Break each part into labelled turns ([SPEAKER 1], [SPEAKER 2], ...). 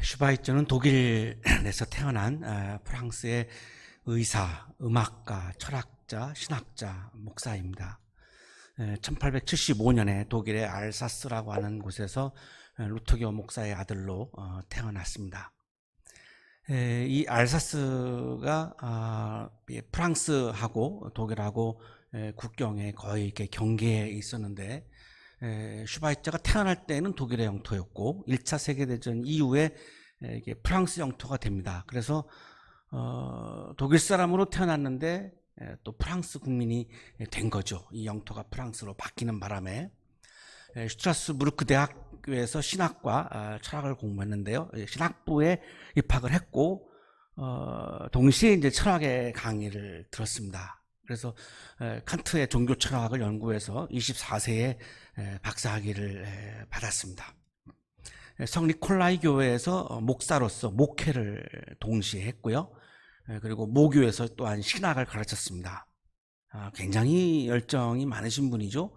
[SPEAKER 1] 슈바이처는 독일에서 태어난 프랑스의 의사, 음악가, 철학자, 신학자, 목사입니다. 1875년에 독일의 알사스라고 하는 곳에서 루터교 목사의 아들로 태어났습니다. 이 알사스가 프랑스하고 독일하고 국경에 거의 이렇게 경계에 있었는데, 슈바이처가 태어날 때는 독일의 영토였고 1차 세계대전 이후에 이게 프랑스 영토가 됩니다. 그래서 독일 사람으로 태어났는데 또 프랑스 국민이 된 거죠. 이 영토가 프랑스로 바뀌는 바람에 슈트라스부르크 대학교에서 신학과 철학을 공부했는데요. 신학부에 입학을 했고 동시에 이제 철학의 강의를 들었습니다. 그래서 칸트의 종교 철학을 연구해서 24세에 박사학위를 받았습니다. 성 니콜라이 교회에서 목사로서 목회를 동시에 했고요. 그리고 모교에서 또한 신학을 가르쳤습니다. 굉장히 열정이 많으신 분이죠.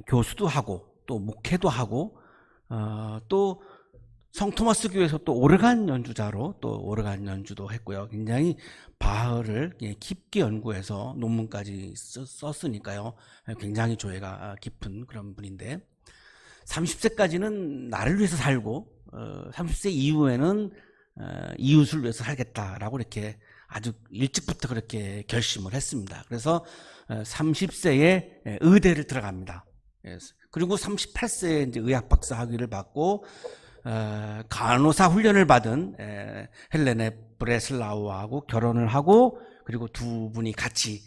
[SPEAKER 1] 교수도 하고 또 목회도 하고 또 성토마스 교회에서 또 오르간 연주자로 또 오르간 연주도 했고요. 굉장히 바흐를 깊게 연구해서 논문까지 썼으니까요. 굉장히 조예가 깊은 그런 분인데 30세까지는 나를 위해서 살고 30세 이후에는 이웃을 위해서 살겠다라고 이렇게 아주 일찍부터 그렇게 결심을 했습니다. 그래서 30세에 의대를 들어갑니다. 그리고 38세에 이제 의학 박사 학위를 받고 간호사 훈련을 받은 헬레네 브레슬라우하고 결혼을 하고 그리고 두 분이 같이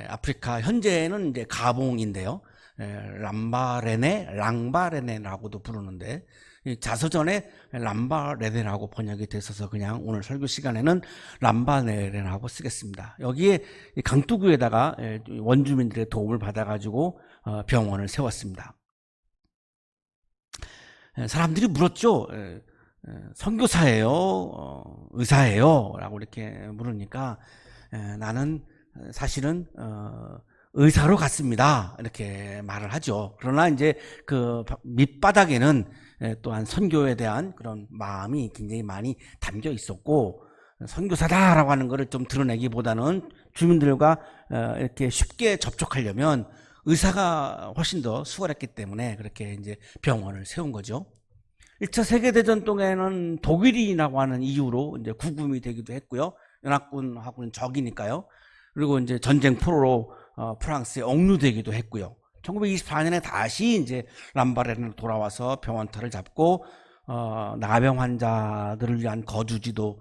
[SPEAKER 1] 아프리카 현재는 이제 가봉인데요. 랑바레네라고도 부르는데 자서전에 람바레네라고 번역이 됐어서 그냥 오늘 설교 시간에는 람바레네라고 쓰겠습니다. 여기에 강두구에다가 원주민들의 도움을 받아가지고 병원을 세웠습니다. 사람들이 물었죠. 선교사예요? 의사예요? 라고 이렇게 물으니까 나는 사실은 의사로 갔습니다. 이렇게 말을 하죠. 그러나 이제 그 밑바닥에는 또한 선교에 대한 그런 마음이 굉장히 많이 담겨 있었고 선교사다라고 하는 것을 좀 드러내기보다는 주민들과 이렇게 쉽게 접촉하려면 의사가 훨씬 더 수월했기 때문에 그렇게 이제 병원을 세운 거죠. 1차 세계대전 동에는 독일이라고 하는 이유로 이제 구금이 되기도 했고요. 연합군하고는 적이니까요. 그리고 이제 전쟁 포로로 프랑스에 억류되기도 했고요. 1924년에 다시 이제 람바레르로 돌아와서 병원터를 잡고 나병 환자들을 위한 거주지도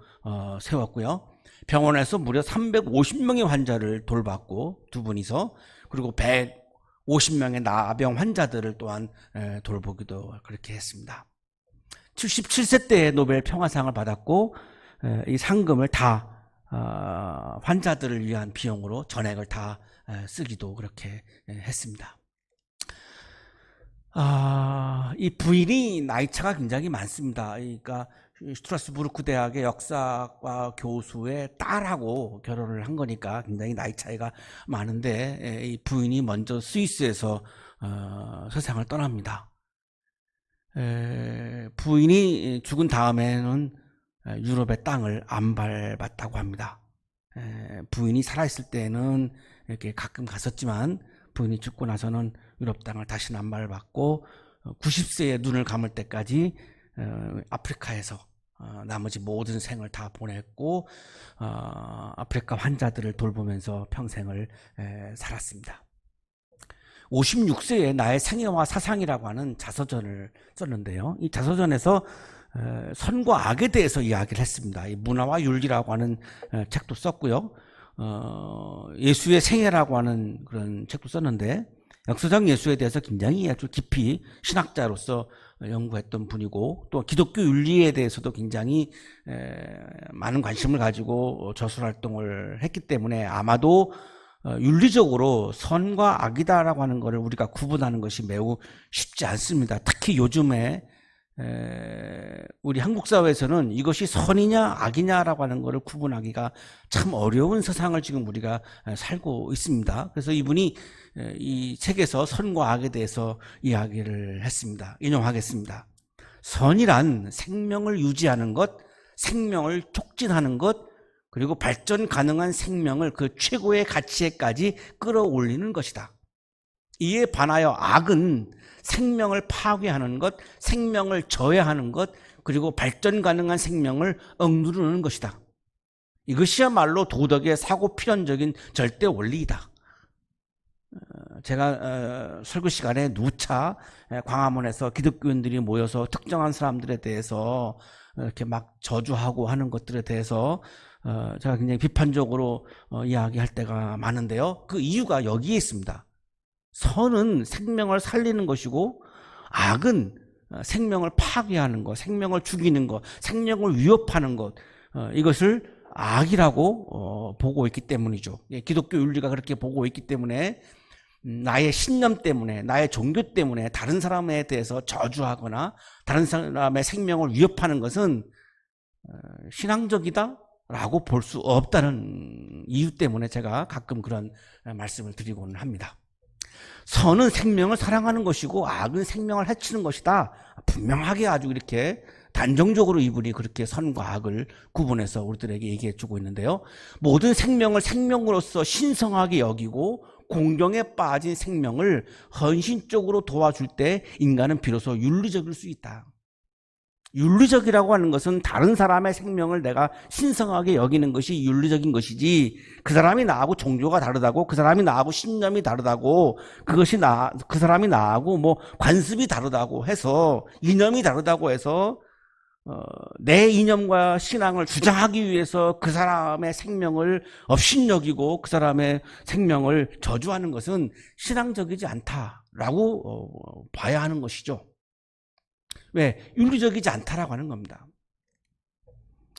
[SPEAKER 1] 세웠고요. 병원에서 무려 350명의 환자를 돌봤고 두 분이서 그리고 150명의 나병 환자들을 또한 돌보기도 그렇게 했습니다. 77세 때에 노벨 평화상을 받았고 이 상금을 다 환자들을 위한 비용으로 전액을 다 쓰기도 그렇게 했습니다. 이 부인이 나이차가 굉장히 많습니다. 그러니까 슈트라스부르크 대학의 역사과 교수의 딸하고 결혼을 한 거니까 굉장히 나이 차이가 많은데 이 부인이 먼저 스위스에서 세상을 떠납니다. 부인이 죽은 다음에는 유럽의 땅을 안 밟았다고 합니다. 부인이 살아있을 때는 이렇게 가끔 갔었지만 부인이 죽고 나서는 유럽 땅을 다시는 안 밟았고 90세에 눈을 감을 때까지 아프리카에서 나머지 모든 생을 다 보냈고 아프리카 환자들을 돌보면서 평생을 살았습니다. 56세에 나의 생애와 사상이라고 하는 자서전을 썼는데요. 이 자서전에서 선과 악에 대해서 이야기를 했습니다. 이 문화와 윤리라고 하는 책도 썼고요. 예수의 생애라고 하는 그런 책도 썼는데 역사적 예수에 대해서 굉장히 아주 깊이 신학자로서 연구했던 분이고 또 기독교 윤리에 대해서도 굉장히 많은 관심을 가지고 저술활동을 했기 때문에 아마도 윤리적으로 선과 악이다라고 하는 것을 우리가 구분하는 것이 매우 쉽지 않습니다. 특히 요즘에 우리 한국 사회에서는 이것이 선이냐 악이냐라고 하는 것을 구분하기가 참 어려운 세상을 지금 우리가 살고 있습니다. 그래서 이분이 이 책에서 선과 악에 대해서 이야기를 했습니다. 인용하겠습니다. 선이란 생명을 유지하는 것, 생명을 촉진하는 것, 그리고 발전 가능한 생명을 그 최고의 가치에까지 끌어올리는 것이다. 이에 반하여 악은 생명을 파괴하는 것, 생명을 저해하는 것, 그리고 발전 가능한 생명을 억누르는 것이다. 이것이야말로 도덕의 사고 필연적인 절대 원리이다. 제가 설교 시간에 누차 광화문에서 기독교인들이 모여서 특정한 사람들에 대해서 이렇게 막 저주하고 하는 것들에 대해서 제가 굉장히 비판적으로 이야기할 때가 많은데요. 그 이유가 여기에 있습니다. 선은 생명을 살리는 것이고 악은 생명을 파괴하는 것, 생명을 죽이는 것, 생명을 위협하는 것, 이것을 악이라고 보고 있기 때문이죠. 기독교 윤리가 그렇게 보고 있기 때문에 나의 신념 때문에, 나의 종교 때문에 다른 사람에 대해서 저주하거나 다른 사람의 생명을 위협하는 것은 신앙적이다라고 볼 수 없다는 이유 때문에 제가 가끔 그런 말씀을 드리곤 합니다. 선은 생명을 사랑하는 것이고 악은 생명을 해치는 것이다. 분명하게 아주 이렇게 단정적으로 이분이 그렇게 선과 악을 구분해서 우리들에게 얘기해 주고 있는데요. 모든 생명을 생명으로서 신성하게 여기고 공경에 빠진 생명을 헌신적으로 도와줄 때 인간은 비로소 윤리적일 수 있다. 윤리적이라고 하는 것은 다른 사람의 생명을 내가 신성하게 여기는 것이 윤리적인 것이지, 그 사람이 나하고 종교가 다르다고, 그 사람이 나하고 신념이 다르다고, 그 사람이 나하고 뭐 관습이 다르다고 해서, 이념이 다르다고 해서 내 이념과 신앙을 주장하기 위해서 그 사람의 생명을 업신여기고 그 사람의 생명을 저주하는 것은 신앙적이지 않다라고 봐야 하는 것이죠. 왜? 윤리적이지 않다라고 하는 겁니다.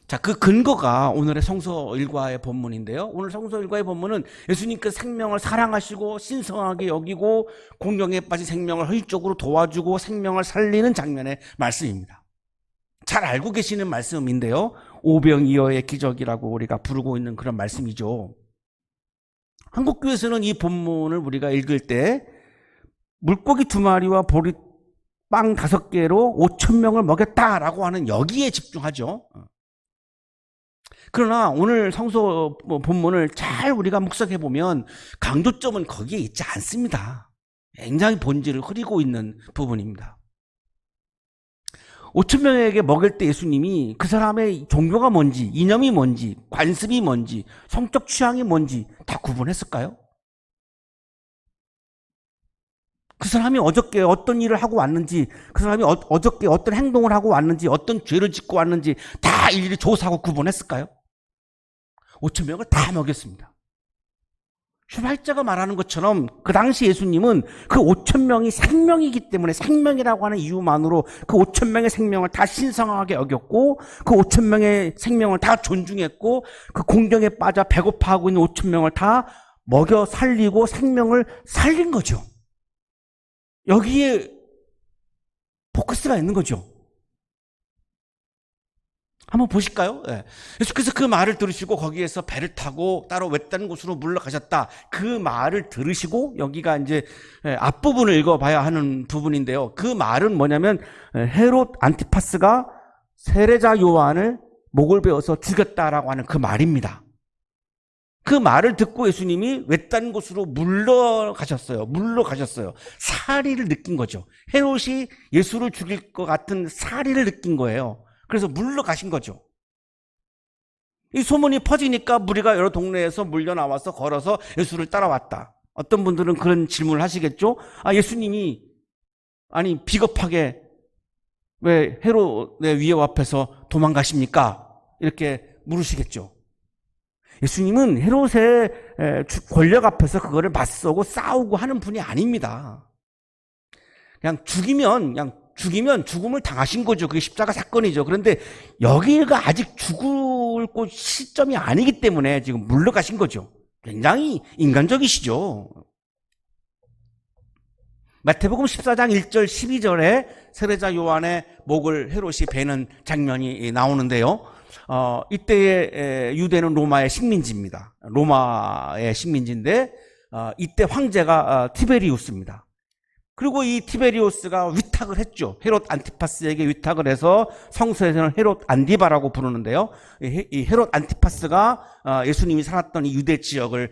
[SPEAKER 1] 자, 그 근거가 오늘의 성서 일과의 본문인데요. 오늘 성서 일과의 본문은 예수님께서 생명을 사랑하시고 신성하게 여기고 공경에 빠진 생명을 헌신적으로 도와주고 생명을 살리는 장면의 말씀입니다. 잘 알고 계시는 말씀인데요. 오병이어의 기적이라고 우리가 부르고 있는 그런 말씀이죠. 한국교회에서는 이 본문을 우리가 읽을 때 물고기 2마리와 보리빵 5개로 5,000명을 먹였다라고 하는 여기에 집중하죠. 그러나 오늘 성서 본문을 잘 우리가 묵상해 보면 강조점은 거기에 있지 않습니다. 굉장히 본질을 흐리고 있는 부분입니다. 5,000명에게 먹일 때 예수님이 그 사람의 종교가 뭔지, 이념이 뭔지, 관습이 뭔지, 성적 취향이 뭔지 다 구분했을까요? 그 사람이 어저께 어떤 일을 하고 왔는지, 그 사람이 어저께 어떤 행동을 하고 왔는지, 어떤 죄를 짓고 왔는지 다 일일이 조사하고 구분했을까요? 5,000명을 다 먹였습니다. 슈발자가 말하는 것처럼 그 당시 예수님은 그 5,000명이 생명이기 때문에, 생명이라고 하는 이유만으로 그 5,000명의 생명을 다 신성하게 여겼고, 그 5,000명의 생명을 다 존중했고, 그 공경에 빠져 배고파하고 있는 5,000명을 다 먹여 살리고 생명을 살린 거죠. 여기에 포커스가 있는 거죠. 한번 보실까요? 네. 예수께서 그 말을 들으시고 거기에서 배를 타고 따로 외딴 곳으로 물러가셨다. 그 말을 들으시고, 여기가 이제 앞부분을 읽어봐야 하는 부분인데요. 그 말은 뭐냐면 헤롯 안티파스가 세례자 요한을 목을 베어서 죽였다라고 하는 그 말입니다. 그 말을 듣고 예수님이 외딴 곳으로 물러가셨어요. 사리를 느낀 거죠. 헤롯이 예수를 죽일 것 같은 사리를 느낀 거예요. 그래서 물러가신 거죠. 이 소문이 퍼지니까 무리가 여러 동네에서 몰려 나와서 걸어서 예수를 따라왔다. 어떤 분들은 그런 질문을 하시겠죠. 예수님이 비겁하게 왜 헤롯의 위협 앞에서 도망가십니까? 이렇게 물으시겠죠. 예수님은 헤롯의 권력 앞에서 그거를 맞서고 싸우고 하는 분이 아닙니다. 그냥 죽이면 죽음을 당하신 거죠. 그게 십자가 사건이죠. 그런데 여기가 아직 죽을 곳 시점이 아니기 때문에 지금 물러가신 거죠. 굉장히 인간적이시죠. 마태복음 14장 1절 12절에 세례자 요한의 목을 헤롯이 베는 장면이 나오는데요. 이때의 유대는 로마의 식민지입니다. 로마의 식민지인데 이때 황제가 티베리우스입니다. 그리고 이 티베리우스가 위탁을 했죠. 헤롯 안티파스에게 위탁을 해서 성서에서는 헤롯 안디바라고 부르는데요. 이 헤롯 안티파스가 예수님이 살았던 이 유대 지역을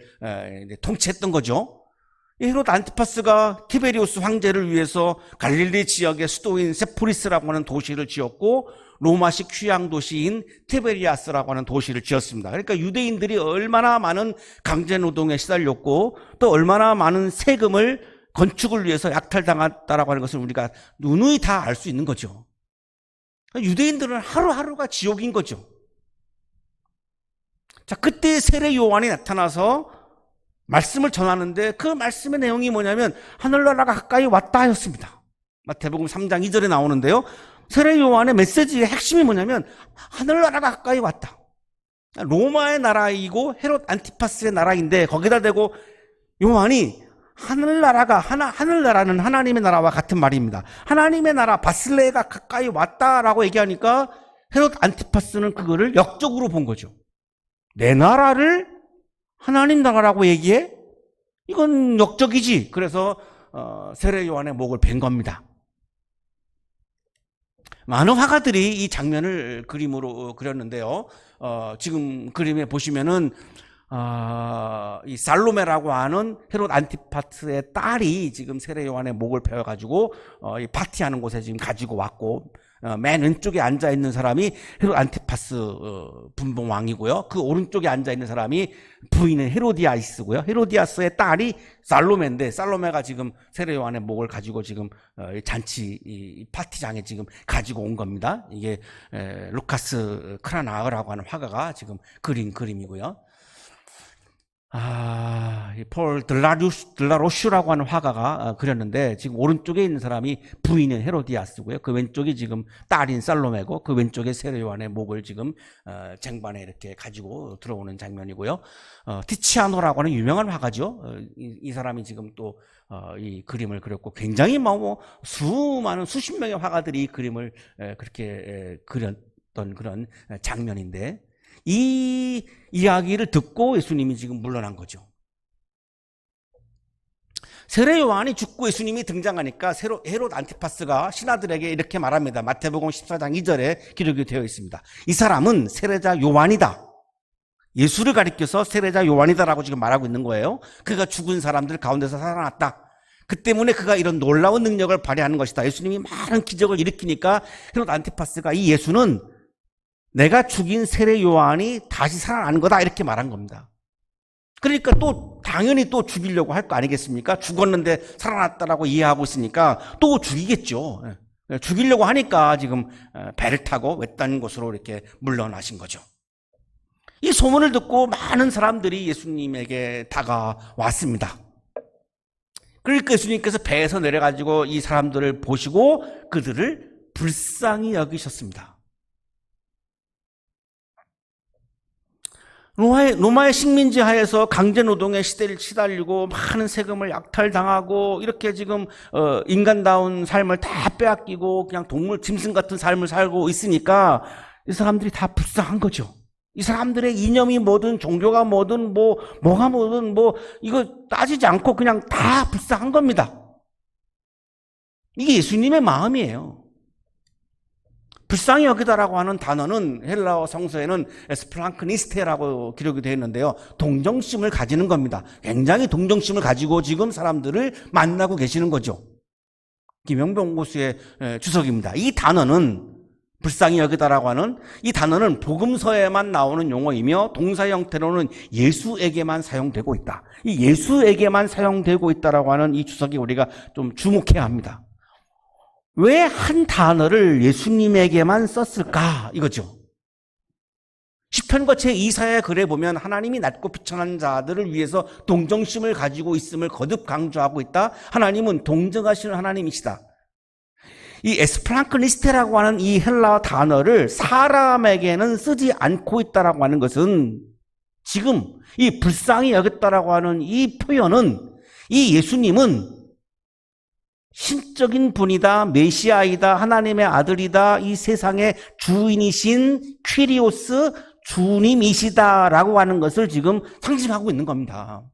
[SPEAKER 1] 통치했던 거죠. 이 헤롯 안티파스가 티베리우스 황제를 위해서 갈릴리 지역의 수도인 세포리스라고 하는 도시를 지었고, 로마식 휴양 도시인 티베리아스라고 하는 도시를 지었습니다. 그러니까 유대인들이 얼마나 많은 강제 노동에 시달렸고 또 얼마나 많은 세금을 건축을 위해서 약탈당했다라고 하는 것을 우리가 누누이 다 알 수 있는 거죠. 유대인들은 하루하루가 지옥인 거죠. 자, 그때 세례 요한이 나타나서 말씀을 전하는데 그 말씀의 내용이 뭐냐면 하늘나라가 가까이 왔다 하였습니다. 마태복음 3장 2절에 나오는데요. 세례 요한의 메시지의 핵심이 뭐냐면 하늘나라가 가까이 왔다. 로마의 나라이고 헤롯 안티파스의 나라인데 거기다 대고 요한이 하늘나라는 하나님의 나라와 같은 말입니다. 하나님의 나라 바슬레가 가까이 왔다라고 얘기하니까 헤롯 안티파스는 그거를 역적으로 본 거죠. 내 나라를 하나님 나라라고 얘기해? 이건 역적이지. 그래서 세례 요한의 목을 벤 겁니다. 많은 화가들이 이 장면을 그림으로 그렸는데요. 지금 그림에 보시면은 이 살로메라고 하는 헤롯 안티파스의 딸이 지금 세례 요한의 목을 베어가지고 이 파티하는 곳에 지금 가지고 왔고, 맨 왼쪽에 앉아 있는 사람이 헤롯 안티파스 분봉 왕이고요. 그 오른쪽에 앉아 있는 사람이 부인은 헤로디아스고요. 헤로디아스의 딸이 살로메인데 살로메가 지금 세례 요한의 목을 가지고 지금 잔치 이 파티장에 지금 가지고 온 겁니다. 이게 루카스 크라나흐라고 하는 화가가 지금 그린 그림이고요. 폴 들라로슈라고 하는 화가가 그렸는데 지금 오른쪽에 있는 사람이 부인은 헤로디아스고요. 그 왼쪽이 지금 딸인 살로메고 그 왼쪽에 세례 요한의 목을 지금 쟁반에 이렇게 가지고 들어오는 장면이고요. 티치아노라고 하는 유명한 화가죠. 이 사람이 지금 또 이 그림을 그렸고 굉장히 수많은 수십 명의 화가들이 이 그림을 그렇게 그렸던 그런 장면인데 이 이야기를 듣고 예수님이 지금 물러난 거죠. 세례 요한이 죽고 예수님이 등장하니까 헤롯 안티파스가 신하들에게 이렇게 말합니다. 마태복음 14장 2절에 기록이 되어 있습니다. 이 사람은 세례자 요한이다. 예수를 가리켜서 세례자 요한이다라고 지금 말하고 있는 거예요. 그가 죽은 사람들 가운데서 살아났다. 그 때문에 그가 이런 놀라운 능력을 발휘하는 것이다. 예수님이 많은 기적을 일으키니까 헤롯 안티파스가 이 예수는 내가 죽인 세례 요한이 다시 살아난 거다 이렇게 말한 겁니다. 그러니까 또 당연히 또 죽이려고 할 거 아니겠습니까? 죽었는데 살아났다라고 이해하고 있으니까 또 죽이겠죠. 죽이려고 하니까 지금 배를 타고 외딴 곳으로 이렇게 물러나신 거죠. 이 소문을 듣고 많은 사람들이 예수님에게 다가왔습니다. 그러니까 예수님께서 배에서 내려가지고 이 사람들을 보시고 그들을 불쌍히 여기셨습니다. 로마의 식민지 하에서 강제노동에 시달리고 많은 세금을 약탈당하고 이렇게 지금 인간다운 삶을 다 빼앗기고 그냥 동물 짐승 같은 삶을 살고 있으니까 이 사람들이 다 불쌍한 거죠. 이 사람들의 이념이 뭐든 종교가 뭐든 뭐가 뭐든 이거 따지지 않고 그냥 다 불쌍한 겁니다. 이게 예수님의 마음이에요. 불쌍히 여기다라고 하는 단어는 헬라어 성서에는 에스플랑크니스테라고 기록이 되어 있는데요. 동정심을 가지는 겁니다. 굉장히 동정심을 가지고 지금 사람들을 만나고 계시는 거죠. 김영병 고수의 주석입니다. 이 단어는 불쌍히 여기다라고 하는 이 단어는 복음서에만 나오는 용어이며 동사 형태로는 예수에게만 사용되고 있다. 이 예수에게만 사용되고 있다라고 하는 이 주석이 우리가 좀 주목해야 합니다. 왜 한 단어를 예수님에게만 썼을까? 이거죠. 시편과 제2사의 글에 보면 하나님이 낮고 비천한 자들을 위해서 동정심을 가지고 있음을 거듭 강조하고 있다. 하나님은 동정하시는 하나님이시다. 이 에스프랑크니스테라고 하는 이 헬라어 단어를 사람에게는 쓰지 않고 있다라고 하는 것은 지금 이 불쌍히 여겼다라고 하는 이 표현은 이 예수님은 신적인 분이다, 메시아이다, 하나님의 아들이다, 이 세상의 주인이신 퀴리오스 주님이시다라고 하는 것을 지금 상징하고 있는 겁니다.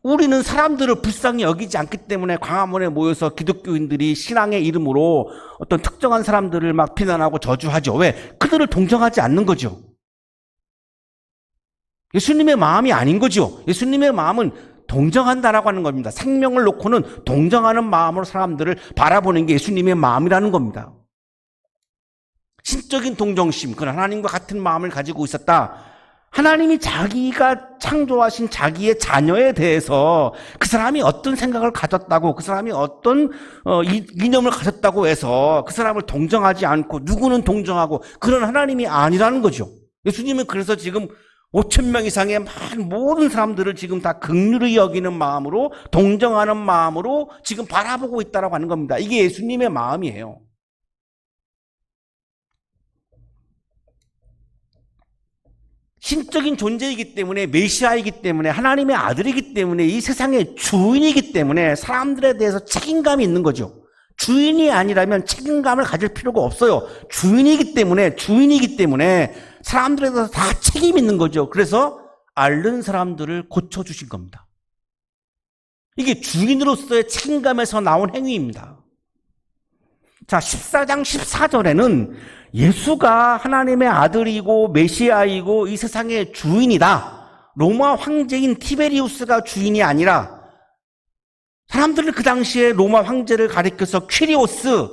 [SPEAKER 1] 우리는 사람들을 불쌍히 여기지 않기 때문에 광화문에 모여서 기독교인들이 신앙의 이름으로 어떤 특정한 사람들을 막 비난하고 저주하죠. 왜? 그들을 동정하지 않는 거죠. 예수님의 마음이 아닌 거죠. 예수님의 마음은 동정한다라고 하는 겁니다. 생명을 놓고는 동정하는 마음으로 사람들을 바라보는 게 예수님의 마음이라는 겁니다. 신적인 동정심, 그건 하나님과 같은 마음을 가지고 있었다. 하나님이 자기가 창조하신 자기의 자녀에 대해서 그 사람이 어떤 생각을 가졌다고, 그 사람이 어떤 이념을 가졌다고 해서 그 사람을 동정하지 않고 누구는 동정하고 그런 하나님이 아니라는 거죠. 예수님은 그래서 지금 5,000명 이상의 모든 사람들을 지금 다 긍휼히 여기는 마음으로, 동정하는 마음으로 지금 바라보고 있다라고 하는 겁니다. 이게 예수님의 마음이에요. 신적인 존재이기 때문에, 메시아이기 때문에, 하나님의 아들이기 때문에, 이 세상의 주인이기 때문에 사람들에 대해서 책임감이 있는 거죠. 주인이 아니라면 책임감을 가질 필요가 없어요. 주인이기 때문에 사람들에 대해서 다 책임이 있는 거죠. 그래서 앓는 사람들을 고쳐주신 겁니다. 이게 주인으로서의 책임감에서 나온 행위입니다. 자, 14장 14절에는 예수가 하나님의 아들이고 메시아이고 이 세상의 주인이다. 로마 황제인 티베리우스가 주인이 아니라, 사람들은 그 당시에 로마 황제를 가리켜서 퀴리오스,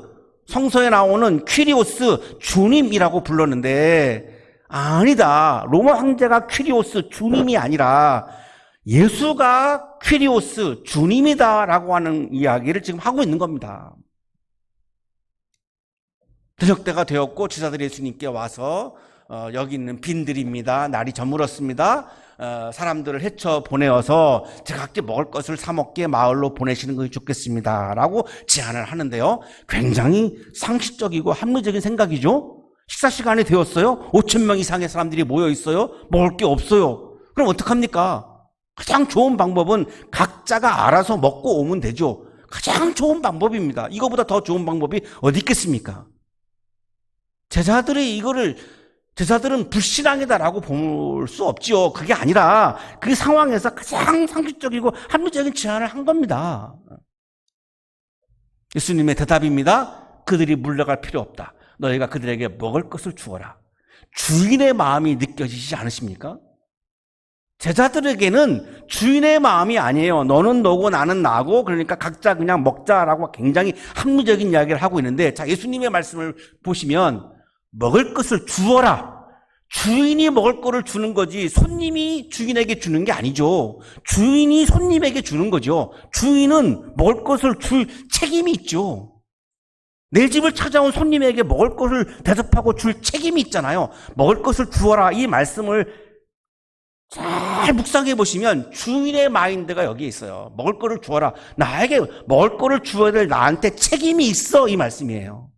[SPEAKER 1] 성서에 나오는 퀴리오스 주님이라고 불렀는데, 아니다. 로마 황제가 퀴리오스 주님이 아니라 예수가 퀴리오스 주님이다라고 하는 이야기를 지금 하고 있는 겁니다. 저녁때가 되었고 제자들이 예수님께 와서 여기 있는 빈들입니다. 날이 저물었습니다. 사람들을 헤쳐 보내어서 각기 먹을 것을 사 먹게 마을로 보내시는 것이 좋겠습니다 라고 제안을 하는데요, 굉장히 상식적이고 합리적인 생각이죠. 식사 시간이 되었어요. 5,000명 이상의 사람들이 모여 있어요. 먹을 게 없어요. 그럼 어떡합니까? 가장 좋은 방법은 각자가 알아서 먹고 오면 되죠. 가장 좋은 방법입니다. 이거보다 더 좋은 방법이 어디 있겠습니까? 제자들은 불신앙이다라고 볼 수 없죠. 그게 아니라 그 상황에서 가장 상식적이고 합리적인 제안을 한 겁니다. 예수님의 대답입니다. 그들이 물러갈 필요 없다. 너희가 그들에게 먹을 것을 주어라. 주인의 마음이 느껴지지 않으십니까? 제자들에게는 주인의 마음이 아니에요. 너는 너고 나는 나고, 그러니까 각자 그냥 먹자라고 굉장히 합리적인 이야기를 하고 있는데, 자, 예수님의 말씀을 보시면 먹을 것을 주어라. 주인이 먹을 거를 주는 거지 손님이 주인에게 주는 게 아니죠. 주인이 손님에게 주는 거죠. 주인은 먹을 것을 줄 책임이 있죠. 내 집을 찾아온 손님에게 먹을 것을 대접하고 줄 책임이 있잖아요. 먹을 것을 주어라. 이 말씀을 잘 묵상해 보시면 주인의 마인드가 여기에 있어요. 먹을 거를 주어라. 나에게 먹을 거를 주어야 될 나한테 책임이 있어. 이 말씀이에요.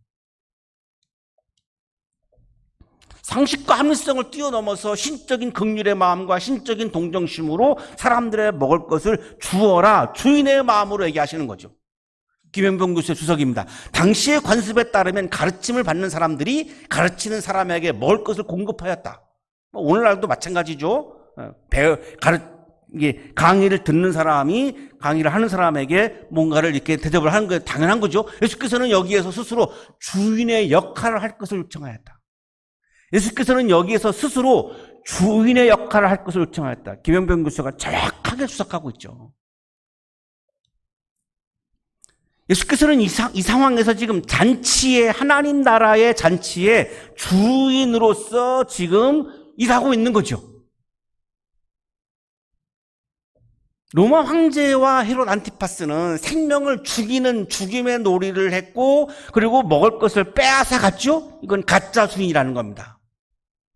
[SPEAKER 1] 상식과 합리성을 뛰어넘어서 신적인 긍휼의 마음과 신적인 동정심으로 사람들의 먹을 것을 주어라. 주인의 마음으로 얘기하시는 거죠. 김현병 교수의 주석입니다. 당시의 관습에 따르면 가르침을 받는 사람들이 가르치는 사람에게 먹을 것을 공급하였다. 오늘날도 마찬가지죠. 강의를 듣는 사람이 강의를 하는 사람에게 뭔가를 이렇게 대접을 하는 게 당연한 거죠. 예수께서는 여기에서 스스로 주인의 역할을 할 것을 요청하였다. 예수께서는 여기에서 스스로 주인의 역할을 할 것을 요청하였다. 김현병 교수가 정확하게 주석하고 있죠. 예수께서는 이 상황에서 지금 잔치의, 하나님 나라의 잔치의 주인으로서 지금 일하고 있는 거죠. 로마 황제와 헤롯 안티파스는 생명을 죽이는 죽임의 놀이를 했고, 그리고 먹을 것을 빼앗아 갔죠. 이건 가짜 주인이라는 겁니다.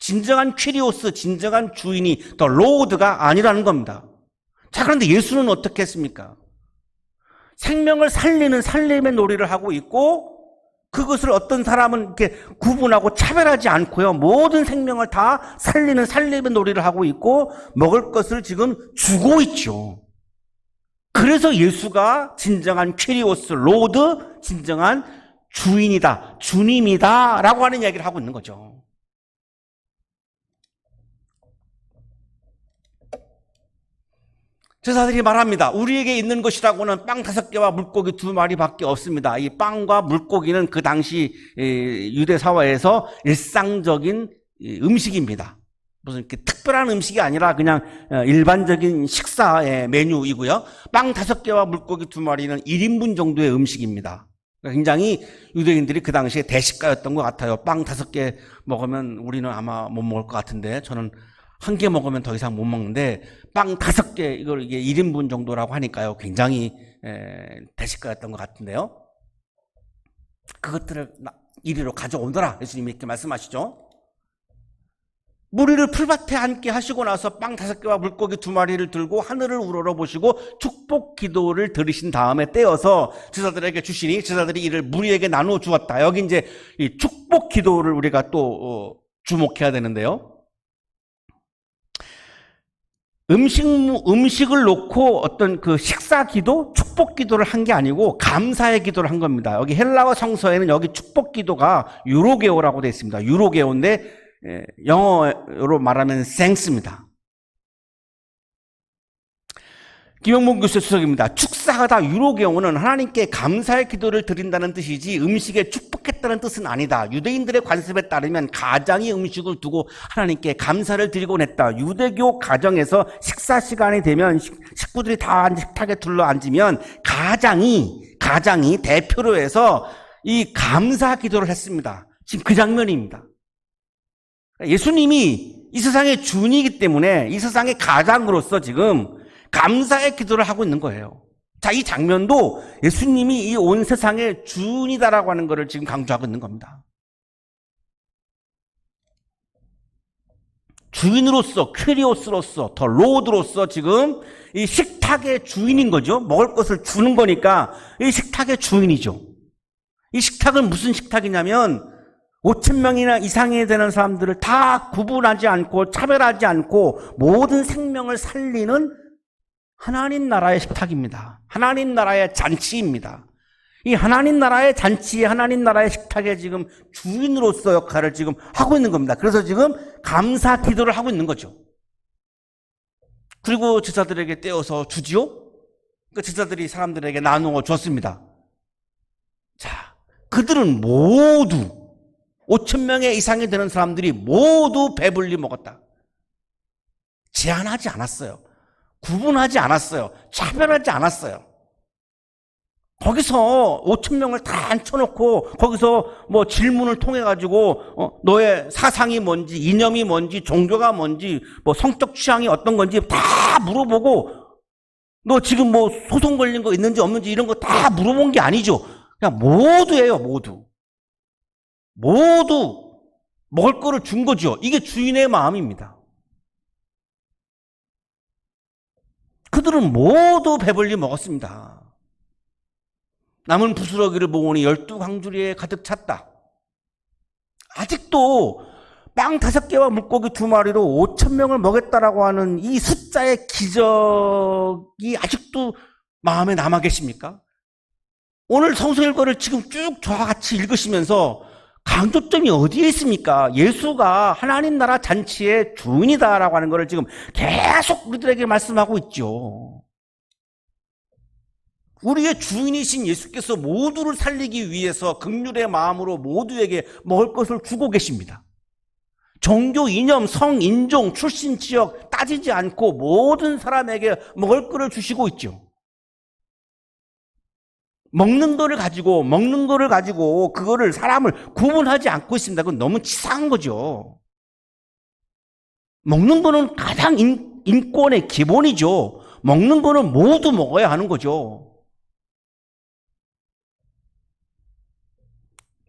[SPEAKER 1] 진정한 퀴리오스, 진정한 주인이 더 로드가 아니라는 겁니다. 자, 그런데 예수는 어떻게 했습니까? 생명을 살리는 살림의 놀이를 하고 있고, 그것을 어떤 사람은 이렇게 구분하고 차별하지 않고요, 모든 생명을 다 살리는 살림의 놀이를 하고 있고, 먹을 것을 지금 주고 있죠. 그래서 예수가 진정한 퀴리오스, 로드, 진정한 주인이다, 주님이다 라고 하는 이야기를 하고 있는 거죠. 제사들이 말합니다. 우리에게 있는 것이라고는 빵 5개와 물고기 2마리밖에 없습니다. 이 빵과 물고기는 그 당시 유대 사회에서 일상적인 음식입니다. 무슨 이렇게 특별한 음식이 아니라 그냥 일반적인 식사의 메뉴이고요. 빵 5개와 물고기 2마리는 1인분 정도의 음식입니다. 굉장히 유대인들이 그 당시에 대식가였던 것 같아요. 빵 5개 먹으면 우리는 아마 못 먹을 것 같은데, 저는 1개 먹으면 더 이상 못 먹는데, 빵 5개, 이게 1인분 정도라고 하니까요. 굉장히 대식가였던 것 같은데요. 그것들을 이리로 가져오너라, 예수님이 이렇게 말씀하시죠. 무리를 풀밭에 앉게 하시고 나서 빵 5개와 물고기 2마리를 들고 하늘을 우러러보시고 축복 기도를 드리신 다음에 떼어서 제자들에게 주시니 제자들이 이를 무리에게 나누어 주었다. 여기 이제 이 축복 기도를 우리가 또 주목해야 되는데요. 음식을 놓고 어떤 그 식사 기도, 축복 기도를 한 게 아니고 감사의 기도를 한 겁니다. 여기 헬라어 성서에는 여기 축복 기도가 유로게오라고 되어 있습니다. 유로게오인데 영어로 말하면 thanks입니다. 김영문 교수 수석입니다. 축사하다 유로게오는 하나님께 감사의 기도를 드린다는 뜻이지 음식에 축복했다는 뜻은 아니다. 유대인들의 관습에 따르면 가장이 음식을 두고 하나님께 감사를 드리곤 했다. 유대교 가정에서 식사 시간이 되면 식구들이 다 식탁에 둘러 앉으면 가장이 대표로 해서 이 감사 기도를 했습니다. 지금 그 장면입니다. 예수님이 이 세상의 주인이기 때문에 이 세상의 가장으로서 지금 감사의 기도를 하고 있는 거예요. 자, 이 장면도 예수님이 이 온 세상의 주인이다라고 하는 것을 지금 강조하고 있는 겁니다. 주인으로서, 퀴리오스로서, 더 로드로서 지금 이 식탁의 주인인 거죠. 먹을 것을 주는 거니까 이 식탁의 주인이죠. 이 식탁은 무슨 식탁이냐면 5,000명이나 이상이 되는 사람들을 다 구분하지 않고 차별하지 않고 모든 생명을 살리는 하나님 나라의 식탁입니다. 하나님 나라의 잔치입니다. 이 하나님 나라의 잔치에 하나님 나라의 식탁에 지금 주인으로서 역할을 지금 하고 있는 겁니다. 그래서 지금 감사 기도를 하고 있는 거죠. 그리고 제자들에게 떼어서 주지요? 그 제자들이 사람들에게 나누어 줬습니다. 자, 그들은 모두 5,000명의 이상이 되는 사람들이 모두 배불리 먹었다. 제한하지 않았어요. 구분하지 않았어요. 차별하지 않았어요. 거기서 5,000명을 다 앉혀놓고 거기서 뭐 질문을 통해 가지고 너의 사상이 뭔지, 이념이 뭔지, 종교가 뭔지, 뭐 성적 취향이 어떤 건지 다 물어보고 너 지금 뭐 소송 걸린 거 있는지 없는지 이런 거 다 물어본 게 아니죠. 그냥 모두예요, 모두. 모두 먹을 거를 준 거죠. 이게 주인의 마음입니다. 그들은 모두 배불리 먹었습니다. 남은 부스러기를 보니 12광주리에 가득 찼다. 아직도 빵 5개와 물고기 2마리로 5,000명을 먹였다라고 하는 이 숫자의 기적이 아직도 마음에 남아 계십니까? 오늘 성서 일과를 지금 쭉 저와 같이 읽으시면서 강조점이 어디에 있습니까? 예수가 하나님 나라 잔치의 주인이다라고 하는 것을 지금 계속 우리들에게 말씀하고 있죠. 우리의 주인이신 예수께서 모두를 살리기 위해서 긍휼의 마음으로 모두에게 먹을 것을 주고 계십니다. 종교, 이념, 성, 인종, 출신, 지역 따지지 않고 모든 사람에게 먹을 것을 주시고 있죠. 먹는 거를 가지고 그거를 사람을 구분하지 않고 있습니다. 그건 너무 치사한 거죠. 먹는 거는 가장 인권의 기본이죠. 먹는 거는 모두 먹어야 하는 거죠.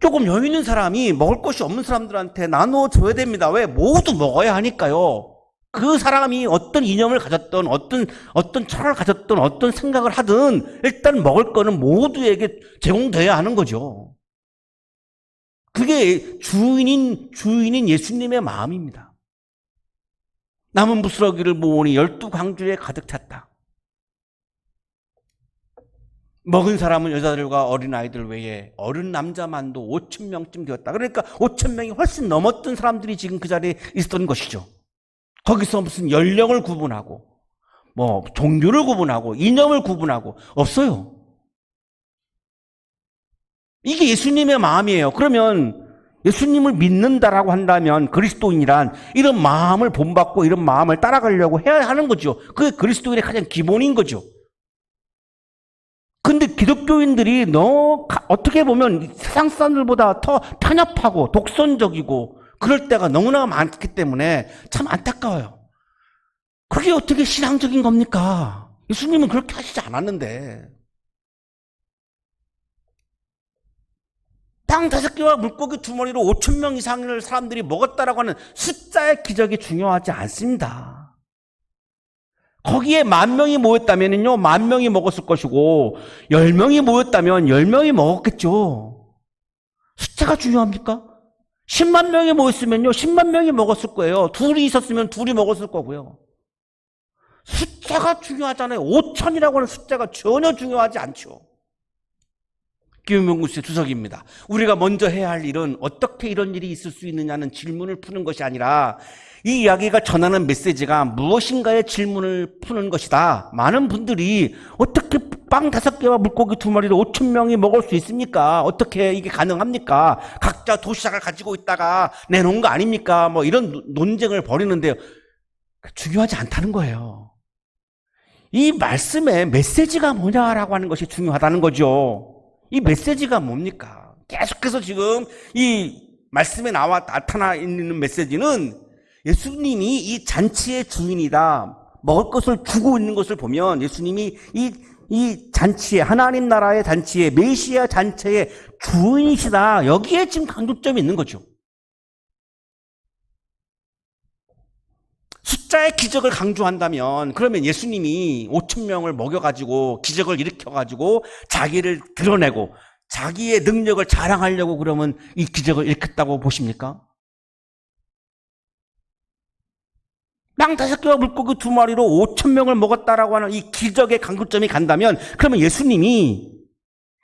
[SPEAKER 1] 조금 여유 있는 사람이 먹을 것이 없는 사람들한테 나눠줘야 됩니다. 왜? 모두 먹어야 하니까요. 그 사람이 어떤 이념을 가졌던 어떤 철학을 가졌던 어떤 생각을 하든 일단 먹을 거는 모두에게 제공돼야 하는 거죠. 그게 주인인 예수님의 마음입니다. 남은 부스러기를 보니 12광주리에 가득 찼다. 먹은 사람은 여자들과 어린아이들 외에 어른 남자만도 5,000명쯤 되었다. 그러니까 5,000명이 훨씬 넘었던 사람들이 지금 그 자리에 있었던 것이죠. 거기서 무슨 연령을 구분하고 뭐 종교를 구분하고 이념을 구분하고 없어요. 이게 예수님의 마음이에요. 그러면 예수님을 믿는다라고 한다면 그리스도인이란 이런 마음을 본받고 이런 마음을 따라가려고 해야 하는 거죠. 그게 그리스도인의 가장 기본인 거죠. 근데 기독교인들이 어떻게 보면 세상 사람들보다 더 편협하고 독선적이고 그럴 때가 너무나 많기 때문에 참 안타까워요. 그게 어떻게 신앙적인 겁니까? 예수님은 그렇게 하시지 않았는데. 빵 5개와 물고기 2마리로 5천 명 이상을 사람들이 먹었다라고 하는 숫자의 기적이 중요하지 않습니다. 거기에 10,000명이 모였다면요, 10,000명이 먹었을 것이고 10명이 모였다면 10명이 먹었겠죠. 숫자가 중요합니까? 10만 명이 모였으면요 10만 명이 먹었을 거예요. 둘이 있었으면 둘이 먹었을 거고요. 숫자가 중요하잖아요. 5천이라고 하는 숫자가 전혀 중요하지 않죠. 김용구씨의 주석입니다. 우리가 먼저 해야 할 일은 어떻게 이런 일이 있을 수 있느냐는 질문을 푸는 것이 아니라 이 이야기가 전하는 메시지가 무엇인가의 질문을 푸는 것이다. 많은 분들이 어떻게 빵 5개와 물고기 2마리를 5천 명이 먹을 수 있습니까? 어떻게 이게 가능합니까? 각자 도시락을 가지고 있다가 내놓은 거 아닙니까? 뭐 이런 논쟁을 벌이는데요. 중요하지 않다는 거예요. 이 말씀의 메시지가 뭐냐라고 하는 것이 중요하다는 거죠. 이 메시지가 뭡니까? 계속해서 지금 이 말씀에 나타나 있는 메시지는 예수님이 이 잔치의 주인이다. 먹을 것을 주고 있는 것을 보면 예수님이 이 잔치의, 하나님 나라의 잔치의, 메시아 잔치의 주인이시다. 여기에 지금 강조점이 있는 거죠. 숫자의 기적을 강조한다면 그러면 예수님이 5천 명을 먹여가지고 기적을 일으켜가지고 자기를 드러내고 자기의 능력을 자랑하려고 그러면 이 기적을 일으켰다고 보십니까? 빵 5개와 물고기 2마리로 5천 명을 먹었다라고 하는 이 기적의 강조점이 간다면 그러면 예수님이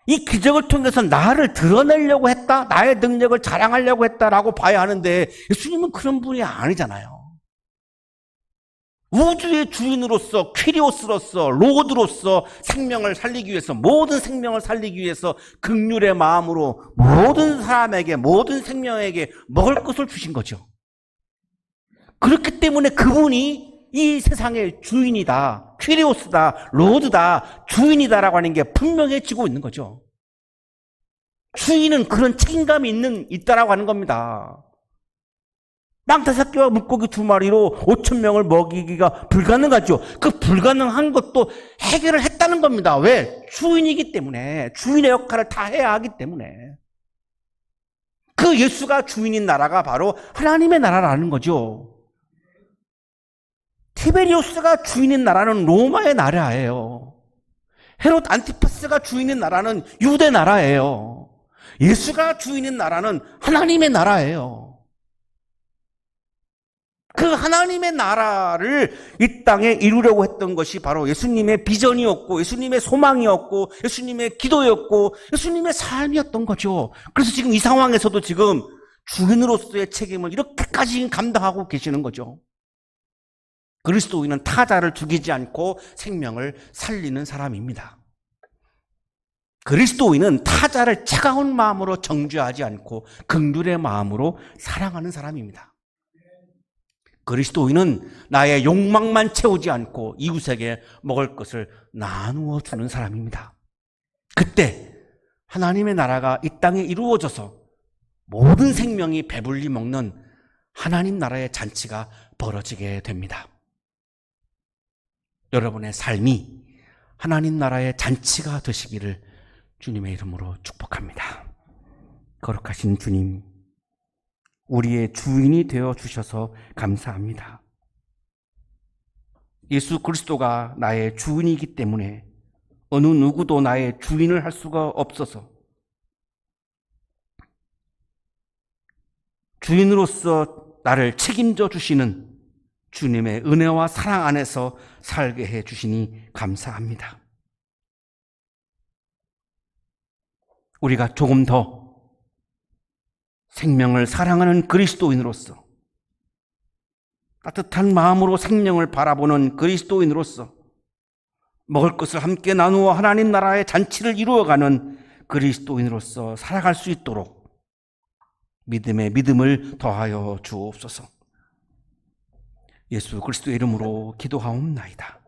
[SPEAKER 1] 이 기적을 통해서 나를 드러내려고 했다? 나의 능력을 자랑하려고 했다라고 봐야 하는데 예수님은 그런 분이 아니잖아요. 우주의 주인으로서, 퀴리오스로서, 로드로서 생명을 살리기 위해서, 모든 생명을 살리기 위해서 긍휼의 마음으로 모든 사람에게, 모든 생명에게 먹을 것을 주신 거죠. 그렇기 때문에 그분이 이 세상의 주인이다, 퀴리오스다, 로드다, 주인이다라고 하는 게 분명해지고 있는 거죠. 주인은 그런 책임감이 있다라고 하는 겁니다. 빵 5개와 물고기 2마리로 5천 명을 먹이기가 불가능하죠. 그 불가능한 것도 해결을 했다는 겁니다. 왜? 주인이기 때문에. 주인의 역할을 다 해야 하기 때문에. 그 예수가 주인인 나라가 바로 하나님의 나라라는 거죠. 티베리우스가 주인인 나라는 로마의 나라예요. 헤롯 안티파스가 주인인 나라는 유대 나라예요. 예수가 주인인 나라는 하나님의 나라예요. 그 하나님의 나라를 이 땅에 이루려고 했던 것이 바로 예수님의 비전이었고 예수님의 소망이었고 예수님의 기도였고 예수님의 삶이었던 거죠. 그래서 지금 이 상황에서도 지금 주인으로서의 책임을 이렇게까지 감당하고 계시는 거죠. 그리스도인은 타자를 죽이지 않고 생명을 살리는 사람입니다. 그리스도인은 타자를 차가운 마음으로 정죄하지 않고 긍휼의 마음으로 사랑하는 사람입니다. 그리스도인은 나의 욕망만 채우지 않고 이웃에게 먹을 것을 나누어 주는 사람입니다. 그때 하나님의 나라가 이 땅에 이루어져서 모든 생명이 배불리 먹는 하나님 나라의 잔치가 벌어지게 됩니다. 여러분의 삶이 하나님 나라의 잔치가 되시기를 주님의 이름으로 축복합니다. 거룩하신 주님, 우리의 주인이 되어 주셔서 감사합니다. 예수 그리스도가 나의 주인이기 때문에 어느 누구도 나의 주인을 할 수가 없어서 주인으로서 나를 책임져 주시는 주님의 은혜와 사랑 안에서 살게 해 주시니 감사합니다. 우리가 조금 더 생명을 사랑하는 그리스도인으로서 따뜻한 마음으로 생명을 바라보는 그리스도인으로서 먹을 것을 함께 나누어 하나님 나라의 잔치를 이루어가는 그리스도인으로서 살아갈 수 있도록 믿음에 믿음을 더하여 주옵소서. 예수 그리스도의 이름으로 기도하옵나이다.